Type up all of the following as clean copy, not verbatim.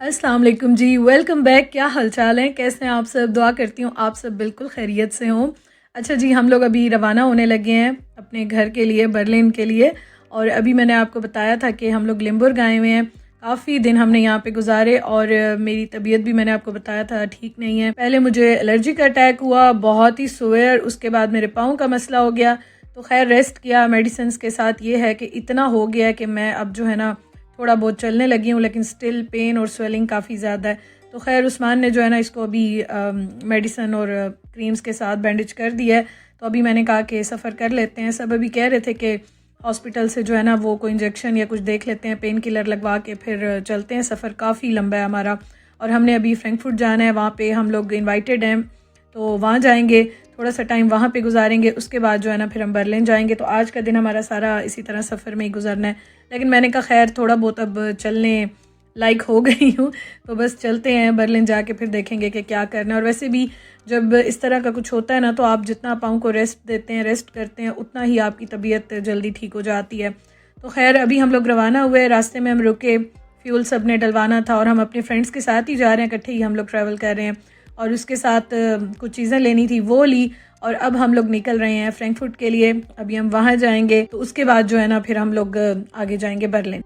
अस्सलाम वालेकुम जी, welcome back. क्या हालचाल है, कैसे हैं आप सब? दुआ करती हूँ आप सब बिल्कुल खैरियत से हों। अच्छा जी, हम लोग अभी रवाना होने लगे हैं अपने घर के लिए, बर्लिन के लिए। और अभी मैंने आपको बताया था कि हम लोग लिम्बुर्ग आए हुए हैं। काफ़ी दिन हमने यहाँ पे गुजारे और मेरी तबीयत भी मैंने आपको बताया था ठीक नहीं है। पहले मुझे एलर्जी का अटैक हुआ, बहुत ही सुवेयर। उसके बाद मेरे पाँव का मसला हो गया, तो खैर रेस्ट किया मेडिसिन के साथ। ये है कि इतना हो गया कि मैं अब जो है ना थोड़ा बहुत चलने लगी हूँ, लेकिन स्टिल पेन और स्वेलिंग काफ़ी ज़्यादा है। तो खैर उस्मान ने जो है ना इसको अभी मेडिसिन और क्रीम्स के साथ बैंडेज कर दिया है। तो अभी मैंने कहा कि सफ़र कर लेते हैं। सब अभी कह रहे थे कि हॉस्पिटल से जो है ना वो कोई इंजेक्शन या कुछ देख लेते हैं, पेन किलर लगवा के फिर चलते हैं। सफ़र काफ़ी लंबा है हमारा और हमने अभी फ्रैंकफर्ट जाना है। वहाँ पे हम लोग इनवाइटेड हैं, तो वहाँ जाएंगे, थोड़ा सा टाइम वहाँ पे गुजारेंगे। उसके बाद जो है ना फिर हम बर्लिन जाएंगे। तो आज का दिन हमारा सारा इसी तरह सफ़र में ही गुजरना है। लेकिन मैंने कहा खैर थोड़ा बहुत अब चलने लाइक हो गई हूँ, तो बस चलते हैं बर्लिन जाके फिर देखेंगे कि क्या करना है। और वैसे भी जब इस तरह का कुछ होता है ना, तो आप जितना पाँव को रेस्ट देते हैं, रेस्ट करते हैं, उतना ही आपकी तबीयत जल्दी ठीक हो जाती है। तो खैर अभी हम लोग रवाना हुए, रास्ते में हम रुके, फ्यूल सब ने डलवाना था और हम अपने फ्रेंड्स के साथ ही जा रहे हैं, इकट्ठे ही हम लोग ट्रैवल कर रहे हैं। और उसके साथ कुछ चीज़ें लेनी थी, वो ली। और अब हम लोग निकल रहे हैं फ्रैंकफर्ट के लिए। अभी हम वहाँ जाएंगे, तो उसके बाद जो है ना फिर हम लोग आगे जाएंगे बर्लिन।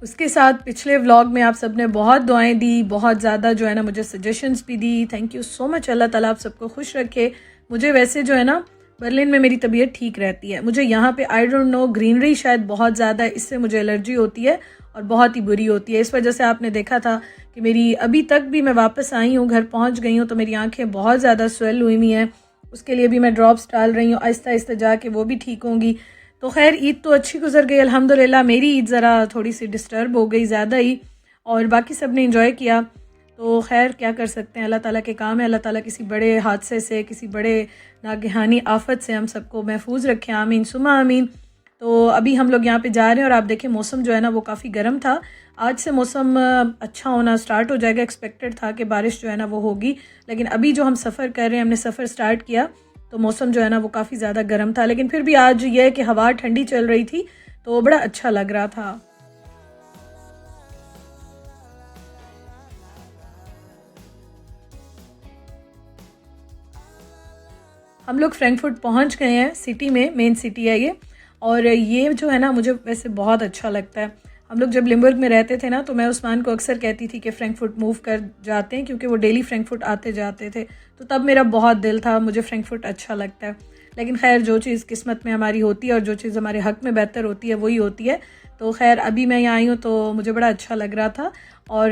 उसके साथ पिछले व्लॉग में आप सबने बहुत दुआएं दी, बहुत ज़्यादा जो है ना मुझे सजेशंस भी दी। Thank you so much. Allah ताला आप सबको खुश रखे। मुझे वैसे जो है ना बर्लिन में मेरी तबीयत ठीक रहती है। मुझे यहाँ पे आई डोंट नो, ग्रीनरी शायद बहुत ज़्यादा है, इससे मुझे एलर्जी होती है और बहुत ही बुरी होती है। इस वजह से आपने देखा था कि मेरी अभी तक भी, मैं वापस आई हूँ, घर पहुँच गई हूँ, तो मेरी आँखें बहुत ज़्यादा स्वेल हुई हुई हैं। उसके लिए भी मैं ड्रॉप्स डाल रही हूँ, आहिस्ता आहिस्ता जाके वो भी ठीक होंगी। तो खैर ईद तो अच्छी गुजर गई अल्हम्दुलिल्लाह। मेरी ईद ज़रा थोड़ी सी डिस्टर्ब हो गई ज़्यादा ही, और बाकी सब ने इंजॉय किया। तो खैर क्या कर सकते हैं, अल्लाह ताला के काम है। अल्लाह ताला किसी बड़े हादसे से, किसी बड़े नागहानी आफत से हम सबको महफूज रखें, आमीन सुमा आमीन। तो अभी हम लोग यहाँ पे जा रहे हैं और आप देखें मौसम जो है ना वो काफ़ी गर्म था। आज से मौसम अच्छा होना स्टार्ट हो जाएगा। एक्सपेक्टेड था कि बारिश जो है ना वो होगी, लेकिन अभी जो हम सफ़र कर रहे हैं, हमने सफ़र स्टार्ट किया तो मौसम जो है ना वो काफ़ी ज़्यादा गर्म था। लेकिन फिर भी आज ये है कि हवा ठंडी चल रही थी, तो बड़ा अच्छा लग रहा था। हम लोग फ्रैंकफर्ट पहुंच गए हैं, सिटी में, मेन सिटी है ये। और ये जो है ना मुझे वैसे बहुत अच्छा लगता है। हम लोग जब लिम्बर्ग में रहते थे ना, तो मैं उस्मान को अक्सर कहती थी कि फ्रैंकफर्ट मूव कर जाते हैं, क्योंकि वो डेली फ्रैंकफर्ट आते जाते थे। तो तब मेरा बहुत दिल था, मुझे फ्रैंकफर्ट अच्छा लगता है। लेकिन खैर जो चीज़ किस्मत में हमारी होती है और जो चीज़ हमारे हक़ में बेहतर होती है वही होती है। तो खैर अभी मैं यहाँ आई हूँ तो मुझे बड़ा अच्छा लग रहा था। और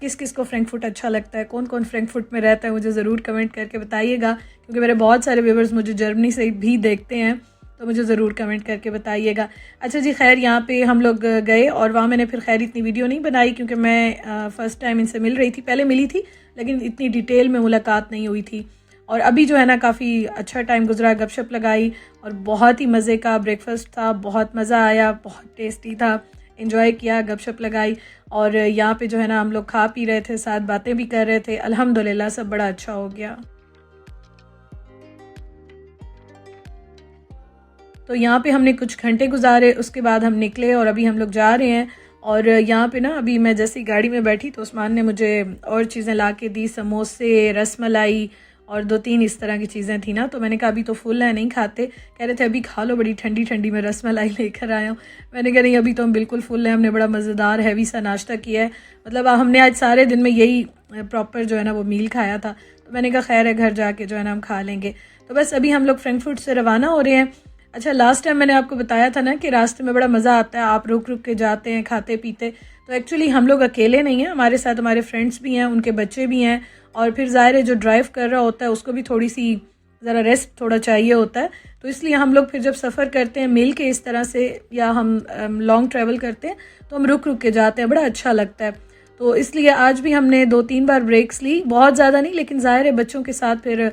किस किस को फ्रैंकफर्ट अच्छा लगता है, कौन कौन फ्रैंकफर्ट में रहता है, मुझे ज़रूर कमेंट करके बताइएगा। क्योंकि मेरे बहुत सारे व्यूवर्स मुझे जर्मनी से भी देखते हैं, तो मुझे ज़रूर कमेंट करके बताइएगा। अच्छा जी, खैर यहाँ पे हम लोग गए और वहाँ मैंने फिर खैर इतनी वीडियो नहीं बनाई, क्योंकि मैं फ़र्स्ट टाइम इनसे मिल रही थी। पहले मिली थी लेकिन इतनी डिटेल में मुलाकात नहीं हुई थी। और अभी जो है ना काफ़ी अच्छा टाइम गुजरा, गपशप लगाई और बहुत ही मज़े का ब्रेकफास्ट था। बहुत मज़ा आया, बहुत टेस्टी था, इन्जॉय किया, गपशप लगाई। और यहाँ पे जो है ना हम लोग खा पी रहे थे, साथ बातें भी कर रहे थे। अल्हम्दुलिल्लाह सब बड़ा अच्छा हो गया। तो यहाँ पे हमने कुछ घंटे गुजारे, उसके बाद हम निकले और अभी हम लोग जा रहे हैं। और यहाँ पे ना अभी मैं जैसी गाड़ी में बैठी तो उस्मान ने मुझे और चीज़ें ला के दी, समोसे, रसमलाई और दो तीन इस तरह की चीज़ें थी ना। तो मैंने कहा अभी तो फुल है, नहीं खाते। कह रहे थे अभी खा लो, बड़ी ठंडी ठंडी मैं रसमलाई लेकर आया हूँ। मैंने कहा नहीं, अभी तो हम बिल्कुल फुल है, हमने बड़ा मज़ेदार हैवी सा नाश्ता किया है। मतलब हमने आज सारे दिन में यही प्रॉपर जो है ना वो मील खाया था। तो मैंने कहा खैर है, घर जाके जो है ना हम खा लेंगे। तो बस अभी हम लोग फ्रैंकफर्ट से रवाना हो रहे हैं। अच्छा, लास्ट टाइम मैंने आपको बताया था ना कि रास्ते में बड़ा मज़ा आता है, आप रुक रुक के जाते हैं, खाते पीते। तो एक्चुअली हम लोग अकेले नहीं हैं, हमारे साथ हमारे फ्रेंड्स भी हैं, उनके बच्चे भी हैं। और फिर ज़ाहिर है जो ड्राइव कर रहा होता है उसको भी थोड़ी सी ज़रा रेस्ट थोड़ा चाहिए होता है। तो इसलिए हम लोग फिर जब सफ़र करते हैं मिल के इस तरह से, या हम लॉन्ग ट्रैवल करते हैं, तो हम रुक रुक के जाते हैं, बड़ा अच्छा लगता है। तो इसलिए आज भी हमने 2-3 बार ब्रेक्स ली, बहुत ज़्यादा नहीं, लेकिन ज़ाहिर है बच्चों के साथ फिर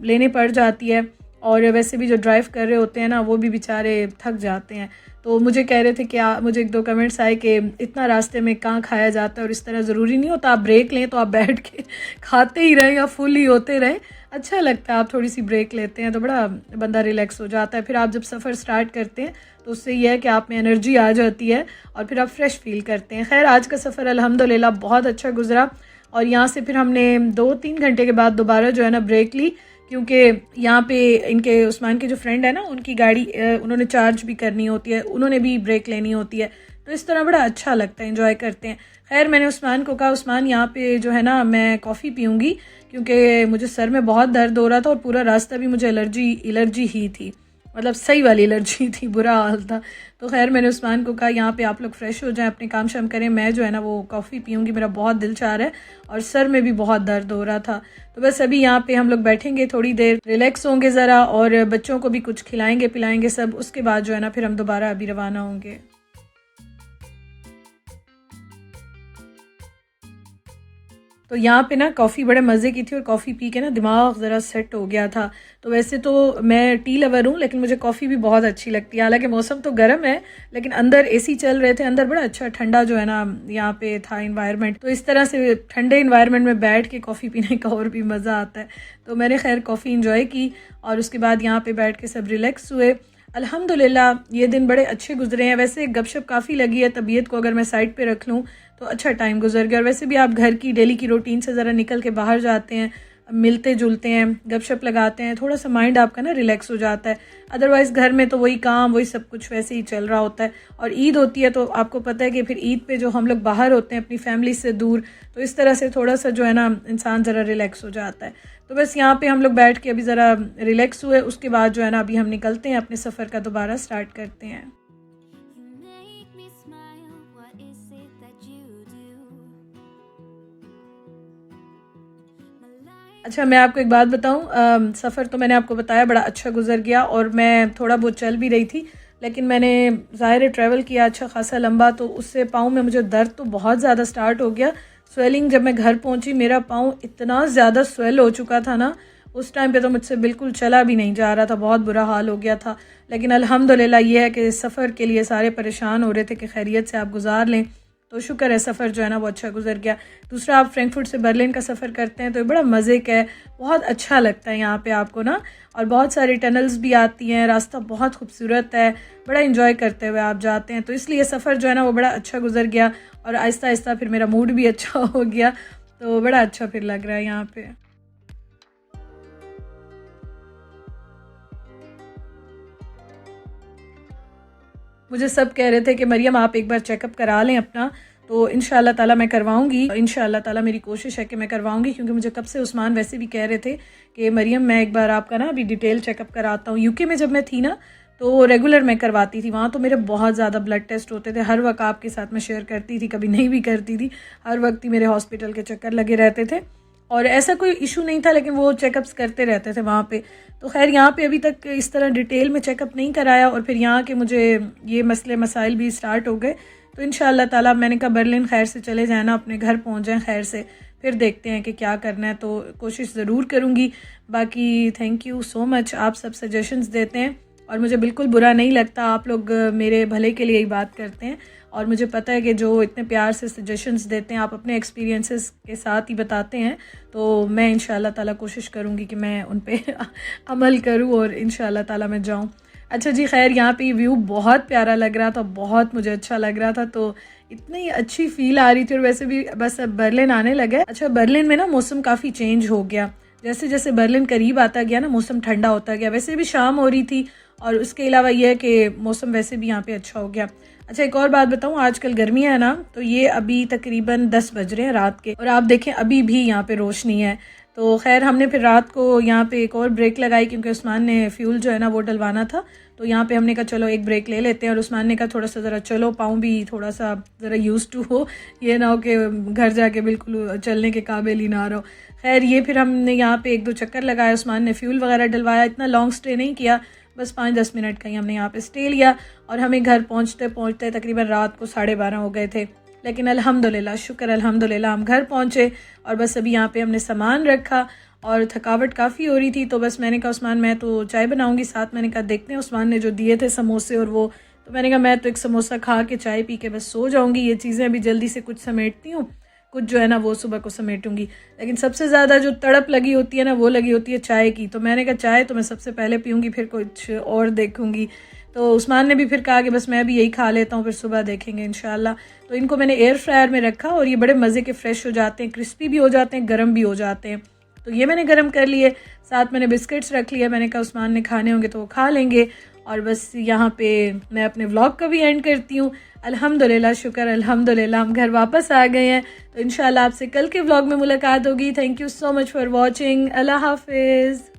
लेने पड़ जाती है। और वैसे भी जो ड्राइव कर रहे होते हैं ना वो भी बेचारे थक जाते हैं। तो मुझे कह रहे थे कि मुझे एक दो कमेंट्स आए कि इतना रास्ते में कहाँ खाया जाता है और इस तरह ज़रूरी नहीं होता, आप ब्रेक लें तो आप बैठ के खाते ही रहें या फुल ही होते रहें, अच्छा लगता है। आप थोड़ी सी ब्रेक लेते हैं तो बड़ा बंदा रिलैक्स हो जाता है। फिर आप जब सफ़र स्टार्ट करते हैं तो उससे यह है कि आप में एनर्जी आ जाती है और फिर आप फ्रेश फील करते हैं। खैर आज का सफ़र अल्हम्दुलिल्लाह बहुत अच्छा गुजरा और यहाँ से फिर हमने 2-3 घंटे के बाद दोबारा जो है ना ब्रेक ली, क्योंकि यहाँ पे इनके उस्मान के जो फ्रेंड है ना उनकी गाड़ी उन्होंने चार्ज भी करनी होती है, उन्होंने भी ब्रेक लेनी होती है, तो इस तरह बड़ा अच्छा लगता है, एंजॉय करते हैं। खैर मैंने उस्मान को कहा उस्मान यहाँ पे जो है ना मैं कॉफ़ी पीऊँगी क्योंकि मुझे सर में बहुत दर्द हो रहा था और पूरा रास्ता भी मुझे एलर्जी ही थी, मतलब सही वाली एलर्जी थी, बुरा हाल था। तो खैर मैंने उस्मान को कहा यहाँ पे आप लोग फ्रेश हो जाएं, अपने काम शाम करें, मैं जो है ना वो कॉफ़ी पीऊँगी, मेरा बहुत दिल चाह रहा है और सर में भी बहुत दर्द हो रहा था। तो बस अभी यहाँ पे हम लोग बैठेंगे, थोड़ी देर रिलैक्स होंगे ज़रा और बच्चों को भी कुछ खिलाएंगे पिलाएंगे सब, उसके बाद जो है ना फिर हम दोबारा अभी रवाना होंगे। तो यहाँ पे ना कॉफ़ी बड़े मज़े की थी और कॉफ़ी पी के ना दिमाग ज़रा सेट हो गया था। तो वैसे तो मैं टी लवर हूँ लेकिन मुझे कॉफ़ी भी बहुत अच्छी लगती है, हालांकि मौसम तो गर्म है लेकिन अंदर एसी चल रहे थे, अंदर बड़ा अच्छा ठंडा जो है ना यहाँ पे था इन्वायरमेंट, तो इस तरह से ठंडे इन्वायरमेंट में बैठ के कॉफ़ी पीने का और भी मज़ा आता है। तो मैंने खैर कॉफ़ी इंजॉय की और उसके बाद यहाँ पे बैठ के सब रिलैक्स हुए। अल्हम्दुलिल्लाह ये दिन बड़े अच्छे गुजरे हैं। वैसे गपशप काफ़ी लगी है, तबीयत को अगर मैं साइड पे रख लूँ तो अच्छा टाइम गुजर गया। और वैसे भी आप घर की डेली की रूटीन से ज़रा निकल के बाहर जाते हैं, मिलते जुलते हैं, गपशप लगाते हैं, थोड़ा सा माइंड आपका ना रिलैक्स हो जाता है। अदरवाइज़ घर में तो वही काम वही सब कुछ वैसे ही चल रहा होता है। और ईद होती है तो आपको पता है कि फिर ईद पे जो हम लोग बाहर होते हैं अपनी फैमिली से दूर, तो इस तरह से थोड़ा सा जो है ना इंसान ज़रा रिलैक्स हो जाता है। तो बस यहाँ पे हम लोग बैठ के अभी ज़रा रिलैक्स हुए, उसके बाद जो है ना अभी हम निकलते हैं, अपने सफ़र का दोबारा स्टार्ट करते हैं। अच्छा मैं आपको एक बात बताऊं, सफ़र तो मैंने आपको बताया बड़ा अच्छा गुजर गया और मैं थोड़ा बहुत चल भी रही थी, लेकिन मैंने ज़ाहिर ट्रैवल किया अच्छा खासा लंबा, तो उससे पाँव में मुझे दर्द तो बहुत ज़्यादा स्टार्ट हो गया। स्वेलिंग जब मैं घर पहुंची मेरा पाँव इतना ज़्यादा स्वेल हो चुका था ना, उस टाइम पे तो मुझसे बिल्कुल चला भी नहीं जा रहा था, बहुत बुरा हाल हो गया था। लेकिन अल्हम्दुलिल्लाह ये है कि सफ़र के लिए सारे परेशान हो रहे थे कि खैरियत से आप गुजार लें, तो शुक्र है सफ़र जो है ना वो अच्छा गुजर गया। दूसरा आप फ्रैंकफर्ट से बर्लिन का सफ़र करते हैं तो ये बड़ा मज़े का है, बहुत अच्छा लगता है यहाँ पे आपको ना, और बहुत सारी टनल्स भी आती हैं, रास्ता बहुत खूबसूरत है, बड़ा इंजॉय करते हुए आप जाते हैं, तो इसलिए सफ़र जो है ना वो बड़ा अच्छा गुजर गया और आहिस्ता आहिस्ता फिर मेरा मूड भी अच्छा हो गया, तो बड़ा अच्छा फिर लग रहा है यहाँ पे। मुझे सब कह रहे थे कि मरियम आप एक बार चेकअप करा लें अपना, तो इंशाल्लाह ताला मैं करवाऊंगी, इंशाल्लाह ताला मेरी कोशिश है कि मैं करवाऊंगी, क्योंकि मुझे कब से उस्मान वैसे भी कह रहे थे कि मरियम मैं एक बार आपका ना अभी डिटेल चेकअप कराता हूँ। यूके में जब मैं थी ना तो रेगुलर मैं करवाती थी, वहाँ तो मेरे बहुत ज़्यादा ब्लड टेस्ट होते थे, हर वक्त आपके साथ मैं शेयर करती थी, कभी नहीं भी करती थी, हर वक्त ही मेरे हॉस्पिटल के चक्कर लगे रहते थे और ऐसा कोई इशू नहीं था, लेकिन वो चेकअप्स करते रहते थे वहाँ पे। तो खैर यहाँ पे अभी तक इस तरह डिटेल में चेकअप नहीं कराया और फिर यहाँ के मुझे ये मसले मसाइल भी स्टार्ट हो गए, तो इंशाल्लाह ताला मैंने कहा बर्लिन खैर से चले जाना, अपने घर पहुँच जाएँ खैर से, फिर देखते हैं कि क्या करना है, तो कोशिश ज़रूर करूँगी। बाकी थैंक यू सो मच, आप सब सजेशंस देते हैं और मुझे बिल्कुल बुरा नहीं लगता, आप लोग मेरे भले के लिए ही बात करते हैं और मुझे पता है कि जो इतने प्यार से सजेशंस देते हैं, आप अपने एक्सपीरियंसेस के साथ ही बताते हैं, तो मैं इंशाल्लाह ताला कोशिश करूँगी कि मैं उन पे अमल करूँ और इंशाल्लाह ताला मैं जाऊँ। अच्छा जी खैर यहाँ पे व्यू बहुत प्यारा लग रहा था, बहुत मुझे अच्छा लग रहा था, तो इतनी अच्छी फील आ रही थी और वैसे भी बस अब बर्लिन आने लगा है। अच्छा बर्लिन में ना मौसम काफ़ी चेंज हो गया, जैसे जैसे बर्लिन करीब आता गया ना मौसम ठंडा होता गया, वैसे भी शाम हो रही थी और उसके अलावा यह है कि मौसम वैसे भी यहाँ पे अच्छा हो गया। अच्छा एक और बात बताऊँ, आजकल गर्मियाँ है ना, तो ये अभी तकरीबन 10 बज रहे हैं रात के और आप देखें अभी भी यहाँ पे रोशनी है। तो खैर हमने फिर रात को यहाँ पे एक और ब्रेक लगाई क्योंकि उस्मान ने फ्यूल जो है ना वो डलवाना था, तो यहाँ पे हमने कहा चलो एक ब्रेक ले लेते हैं और उस्मान ने कहा थोड़ा सा ज़रा चलो, पाँव भी थोड़ा सा ज़रा यूज़ टू हो, ये ना हो कि घर जाके बिल्कुल चलने के काबिल ही ना रहो। खैर ये फिर हमने यहाँ पे एक दो चक्कर लगाया, उस्मान ने फ्यूल वगैरह डलवाया, इतना लॉन्ग स्टे नहीं किया, बस 5-10 मिनट का ही हमने यहाँ पे स्टे लिया और हमें घर पहुँचते पहुँचते तकरीबन रात को 12:30 हो गए थे। लेकिन अल्हम्दुलिल्लाह शुक्र अल्हम्दुलिल्लाह हम घर पहुँचे और बस अभी यहाँ पे हमने सामान रखा और थकावट काफ़ी हो रही थी, तो बस मैंने कहा उस्मान मैं तो चाय बनाऊँगी साथ, मैंने कहा देखते हैं, उस्मान ने जो दिए थे समोसे और वो तो मैंने कहा मैं तो एक समोसा खा के चाय पी के बस सो जाऊँगी, ये चीज़ें अभी जल्दी से कुछ समेटती हूँ, कुछ जो है ना वो सुबह को समेटूंगी। लेकिन सबसे ज़्यादा जो तड़प लगी होती है ना वो लगी होती है चाय की। तो मैंने कहा चाय तो मैं सबसे पहले पीऊँगी, फिर कुछ और देखूँगी। तो उस्मान ने भी फिर कहा कि बस मैं भी यही खा लेता हूँ, फिर सुबह देखेंगे इंशाल्लाह। तो इनको मैंने एयर फ्रायर में रखा और ये बड़े मज़े के फ्रेश हो जाते हैं, क्रिस्पी भी हो जाते हैं, गर्म भी हो जाते हैं। तो ये मैंने गर्म कर लिए, साथ मैंने बिस्किट्स रख लिया। मैंने कहा उस्मान ने खाने होंगे तो वो खा लेंगे। और बस यहाँ पे मैं अपने व्लॉग का भी एंड करती हूँ। अल्हम्दुलिल्लाह, शुक्र अल्हम्दुलिल्लाह हम घर वापस आ गए हैं। तो इंशाल्लाह आपसे कल के व्लॉग में मुलाकात होगी। Thank you so much for watching. Allah हाफिज़।